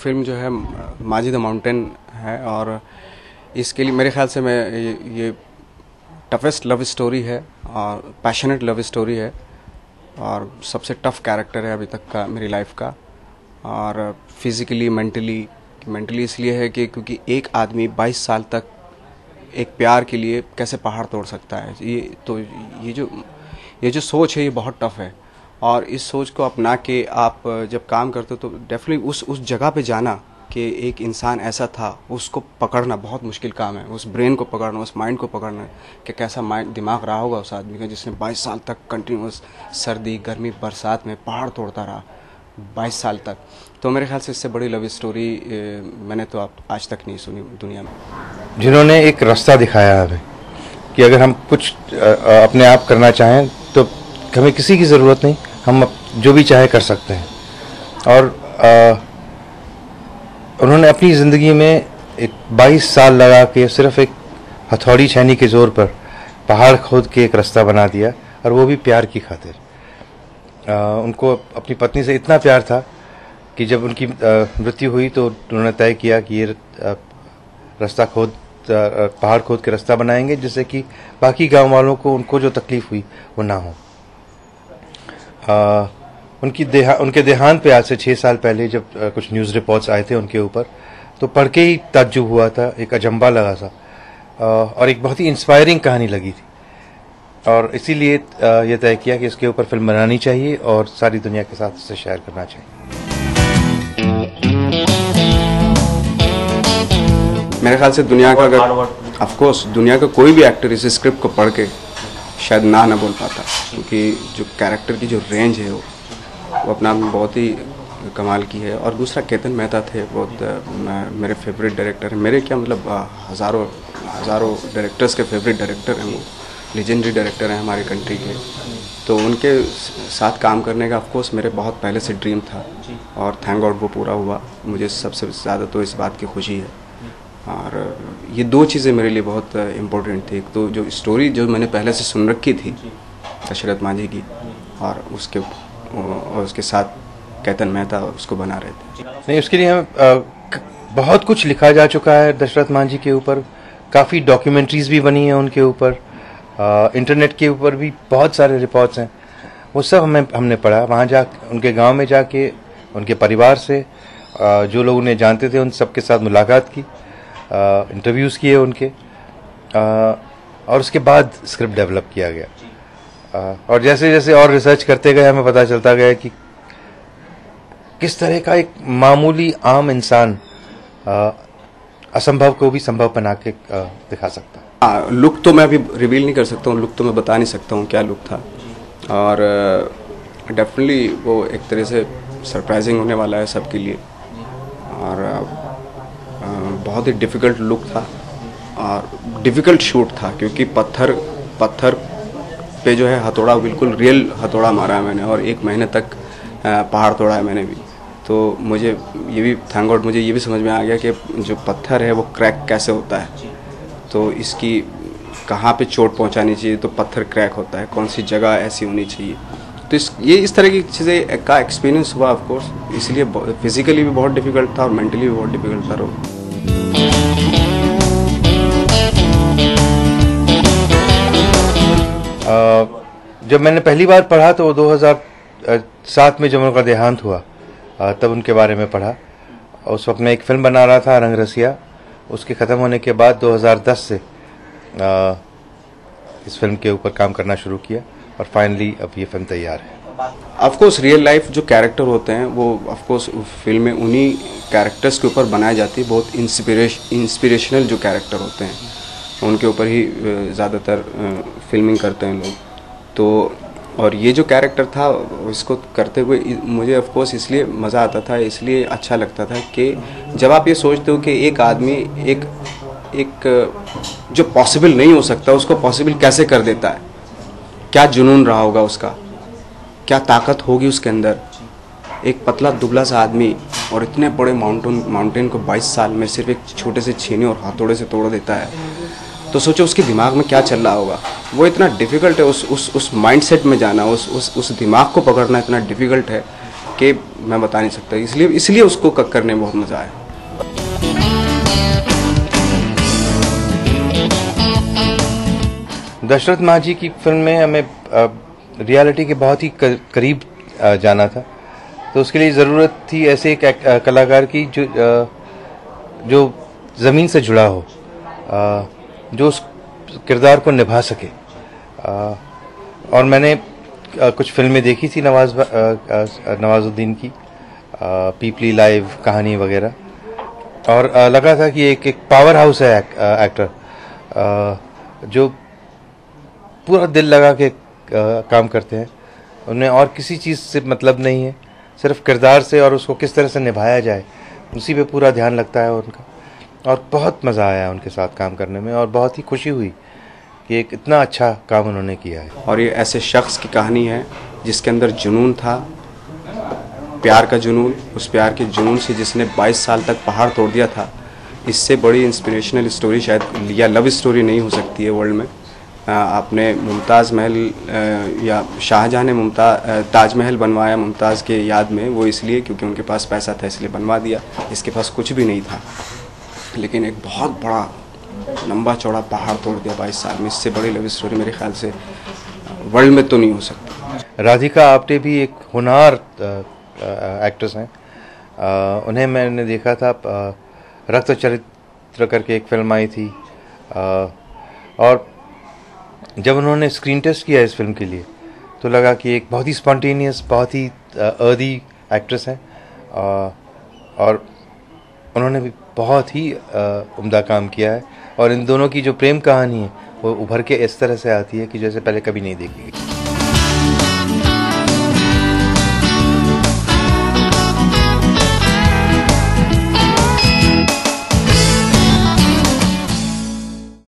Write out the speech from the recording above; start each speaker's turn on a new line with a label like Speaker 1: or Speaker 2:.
Speaker 1: Film जो है माजी द माउंटेन है और इसके लिए मेरे ख्याल से मैं ये टफेस्ट लव स्टोरी है और पैशनेट लव स्टोरी है और सबसे टफ कैरेक्टर है अभी तक का मेरी लाइफ का। और फिज़िकली मेंटली इसलिए है कि क्योंकि एक आदमी 22 साल तक एक प्यार के लिए कैसे पहाड़ तोड़ सकता है। ये जो सोच है ये बहुत टफ है और इस सोच को अपना के आप जब काम करते हो तो डेफिनेटली उस जगह पे जाना कि एक इंसान ऐसा था उसको पकड़ना बहुत मुश्किल काम है। उस ब्रेन को पकड़ना, उस माइंड को पकड़ना कि कैसा माइंड दिमाग रहा होगा उस आदमी का जिसने 22 साल तक कंटिन्यूस सर्दी गर्मी बरसात में पहाड़ तोड़ता रहा 22 साल तक। तो मेरे ख्याल से इससे बड़ी लव स्टोरी मैंने तो आज तक नहीं सुनी दुनिया में।
Speaker 2: जिन्होंने एक रास्ता दिखाया हमें कि अगर हम कुछ अपने आप करना चाहें तो हमें किसी की ज़रूरत नहीं, हम जो भी चाहे कर सकते हैं। और उन्होंने अपनी ज़िंदगी में एक 22 साल लगा के सिर्फ एक हथौड़ी छैनी के ज़ोर पर पहाड़ खोद के एक रास्ता बना दिया और वो भी प्यार की खातिर। उनको अपनी पत्नी से इतना प्यार था कि जब उनकी मृत्यु हुई तो उन्होंने तय किया कि ये रास्ता पहाड़ खोद के रास्ता बनाएंगे जिससे कि बाकी गांव वालों को उनको जो तकलीफ हुई वो ना हो। उनके देहांत पे आज से 6 साल पहले जब कुछ न्यूज़ रिपोर्ट्स आए थे उनके ऊपर तो पढ़ के ही ताज्जुब हुआ था, एक अजंबा लगा था और एक बहुत ही इंस्पायरिंग कहानी लगी थी और इसीलिए ये तय किया कि इसके ऊपर फिल्म बनानी चाहिए और सारी दुनिया के साथ इसे शेयर करना चाहिए।
Speaker 1: मेरे ख्याल से दुनिया का अगर ऑफकोर्स दुनिया का कोई भी एक्टर इस स्क्रिप्ट को पढ़ के शायद ना बोल पाता क्योंकि जो कैरेक्टर की जो रेंज है वो अपना आप में बहुत ही कमाल की है। और दूसरा केतन मेहता थे, बहुत मेरे फेवरेट डायरेक्टर हैं। मेरे क्या मतलब हज़ारों डायरेक्टर्स के फेवरेट डायरेक्टर हैं, वो लेजेंडरी डायरेक्टर हैं हमारी कंट्री के। तो उनके साथ काम करने का ऑफकोर्स मेरे बहुत पहले से ड्रीम था और थैंक गॉड वो पूरा हुआ। मुझे सबसे ज़्यादा तो इस बात की खुशी है। और ये 2 चीज़ें मेरे लिए बहुत इम्पोर्टेंट थी। एक तो जो स्टोरी जो मैंने पहले से सुन रखी थी दशरथ मांझी की और उसके साथ केतन मेहता उसको बना रहे थे।
Speaker 2: नहीं, उसके लिए हम बहुत कुछ लिखा जा चुका है दशरथ मांझी के ऊपर, काफ़ी डॉक्यूमेंट्रीज भी बनी हैं उनके ऊपर, इंटरनेट के ऊपर भी बहुत सारे रिपोर्ट्स हैं। वो सब हमने पढ़ा। वहाँ उनके गांव में जाके उनके परिवार से जो लोग उन्हें जानते थे उन सब के साथ मुलाकात की, इंटरव्यूज़ किए उनके और उसके बाद स्क्रिप्ट डेवलप किया गया। और जैसे जैसे और रिसर्च करते गए हमें पता चलता गया कि किस तरह का एक मामूली आम इंसान असंभव को भी संभव बना के दिखा सकता है।
Speaker 1: लुक तो मैं अभी रिवील नहीं कर सकता हूँ, लुक तो मैं बता नहीं सकता हूँ क्या लुक था। और डेफिनेटली वो एक तरह से सरप्राइजिंग होने वाला है सबके लिए और बहुत ही डिफ़िकल्ट लुक था और डिफ़िकल्ट शूट था क्योंकि पत्थर पे जो है हथौड़ा बिल्कुल रियल हथौड़ा मारा है मैंने और 1 महीने तक पहाड़ तोड़ा है मैंने भी। तो मुझे ये भी थैंक गॉड मुझे ये भी समझ में आ गया कि जो पत्थर है वो क्रैक कैसे होता है, तो इसकी कहाँ पे चोट पहुँचानी चाहिए तो पत्थर क्रैक होता है, कौन सी जगह ऐसी होनी चाहिए। तो इस तरह की चीज़ें का एक्सपीरियंस हुआ ऑफकोर्स, इसलिए फिज़िकली भी बहुत डिफ़िकल्ट था और मेंटली भी बहुत डिफ़िकल्ट था रोल।
Speaker 2: जब मैंने पहली बार पढ़ा तो 2007 में जब उनका देहांत हुआ तब उनके बारे में पढ़ा। उस वक्त मैं एक फ़िल्म बना रहा था रंग रसिया, उसके ख़त्म होने के बाद 2010 से इस फिल्म के ऊपर काम करना शुरू किया और फाइनली अब ये फिल्म तैयार है।
Speaker 1: ऑफकोर्स रियल लाइफ जो कैरेक्टर होते हैं वो ऑफकोर्स फिल्म में उन्हीं कैरेक्टर्स के ऊपर बनाई जाती है। बहुत इंस्पिरेशनल जो कैरेक्टर होते हैं उनके ऊपर ही ज़्यादातर फिल्मिंग करते हैं लोग। तो और ये जो कैरेक्टर था इसको करते हुए मुझे ऑफकोर्स इसलिए मज़ा आता था, इसलिए अच्छा लगता था कि जब आप ये सोचते हो कि एक आदमी एक जो पॉसिबल नहीं हो सकता उसको पॉसिबल कैसे कर देता है, क्या जुनून रहा होगा उसका, क्या ताकत होगी उसके अंदर। एक पतला दुबला सा आदमी और इतने बड़े माउंटेन को 22 साल में सिर्फ एक छोटे से छीने और हथौड़े से तोड़ देता है। तो सोचो उसके दिमाग में क्या चल रहा होगा। वो इतना डिफ़िकल्ट है उस माइंडसेट में जाना, उस दिमाग को पकड़ना इतना डिफ़िकल्ट है के मैं बता नहीं सकता, इसलिए उसको करने में बहुत मज़ा आया।
Speaker 2: दशरथ मांझी की फिल्म में हमें रियलिटी के बहुत ही करीब जाना था, तो उसके लिए ज़रूरत थी ऐसे एक कलाकार की जो ज़मीन से जुड़ा हो, जो उस किरदार को निभा सके। और मैंने कुछ फिल्में देखी थी नवाजुद्दीन की, पीपली लाइव कहानी वगैरह, और लगा था कि एक पावर हाउस है एक्टर, जो पूरा दिल लगा के काम करते हैं। उन्हें और किसी चीज़ से मतलब नहीं है, सिर्फ किरदार से और उसको किस तरह से निभाया जाए उसी पे पूरा ध्यान लगता है उनका। और बहुत मज़ा आया उनके साथ काम करने में, और बहुत ही खुशी हुई कि एक इतना अच्छा काम उन्होंने किया है।
Speaker 1: और ये ऐसे शख्स की कहानी है जिसके अंदर जुनून था, प्यार का जुनून, उस प्यार के जुनून से जिसने 22 साल तक पहाड़ तोड़ दिया था। इससे बड़ी इंस्पिरेशनल स्टोरी शायद या लव स्टोरी नहीं हो सकती है वर्ल्ड में। आपने मुमताज़ महल या शाहजहाँ ने ताजमहल बनवाया मुमताज़ के याद में, वो इसलिए क्योंकि उनके पास पैसा था इसलिए बनवा दिया। इसके पास कुछ भी नहीं था, लेकिन एक बहुत बड़ा लंबा चौड़ा पहाड़ तोड़ दिया 22 साल में। इससे बड़ी लव स्टोरी मेरे ख्याल से वर्ल्ड में तो नहीं हो सकती।
Speaker 2: राधिका आप्टे भी एक होनहार एक्ट्रेस हैं। उन्हें मैंने देखा था, रक्त चरित्र करके एक फिल्म आई थी, और जब उन्होंने स्क्रीन टेस्ट किया इस फिल्म के लिए तो लगा कि एक बहुत ही स्पॉन्टेनियस, बहुत ही अर्दी एक्ट्रेस हैं, और उन्होंने भी बहुत ही उम्दा काम किया है। और इन दोनों की जो प्रेम कहानी है वो उभर के इस तरह से आती है कि जैसे पहले कभी नहीं देखी गई।